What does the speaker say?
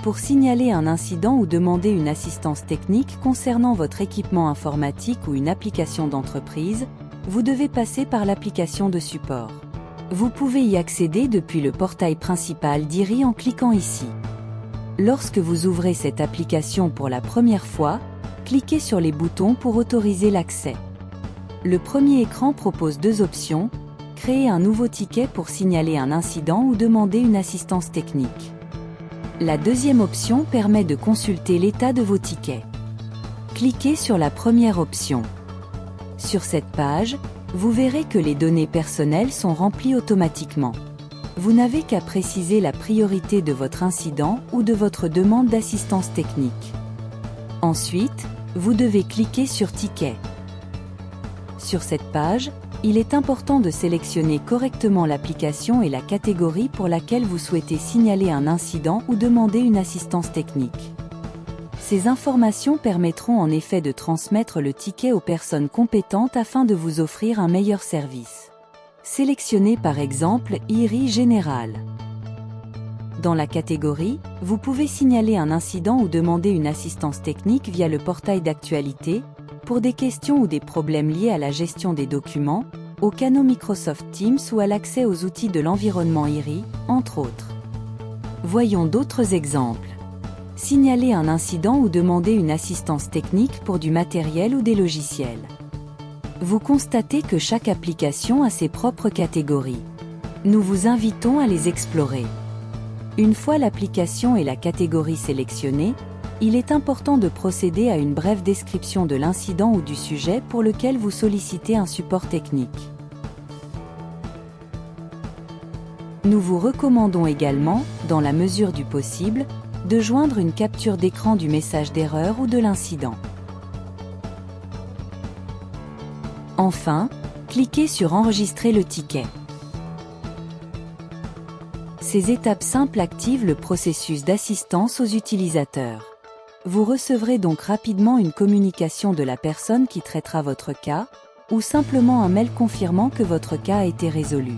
Pour signaler un incident ou demander une assistance technique concernant votre équipement informatique ou une application d'entreprise, vous devez passer par l'application de support. Vous pouvez y accéder depuis le portail principal d'IRI en cliquant ici. Lorsque vous ouvrez cette application pour la première fois, cliquez sur les boutons pour autoriser l'accès. Le premier écran propose deux options: créer un nouveau ticket pour signaler un incident ou demander une assistance technique. La deuxième option permet de consulter l'état de vos tickets. Cliquez sur la première option. Sur cette page, vous verrez que les données personnelles sont remplies automatiquement. Vous n'avez qu'à préciser la priorité de votre incident ou de votre demande d'assistance technique. Ensuite, vous devez cliquer sur Ticket. Sur cette page, il est important de sélectionner correctement l'application et la catégorie pour laquelle vous souhaitez signaler un incident ou demander une assistance technique. Ces informations permettront en effet de transmettre le ticket aux personnes compétentes afin de vous offrir un meilleur service. Sélectionnez par exemple IRI Général. Dans la catégorie, vous pouvez signaler un incident ou demander une assistance technique via le portail d'actualité, pour des questions ou des problèmes liés à la gestion des documents, aux canaux Microsoft Teams ou à l'accès aux outils de l'environnement IRI, entre autres. Voyons d'autres exemples. Signaler un incident ou demander une assistance technique pour du matériel ou des logiciels. Vous constatez que chaque application a ses propres catégories. Nous vous invitons à les explorer. Une fois l'application et la catégorie sélectionnées, il est important de procéder à une brève description de l'incident ou du sujet pour lequel vous sollicitez un support technique. Nous vous recommandons également, dans la mesure du possible, de joindre une capture d'écran du message d'erreur ou de l'incident. Enfin, cliquez sur Enregistrer le ticket. Ces étapes simples activent le processus d'assistance aux utilisateurs. Vous recevrez donc rapidement une communication de la personne qui traitera votre cas, ou simplement un mail confirmant que votre cas a été résolu.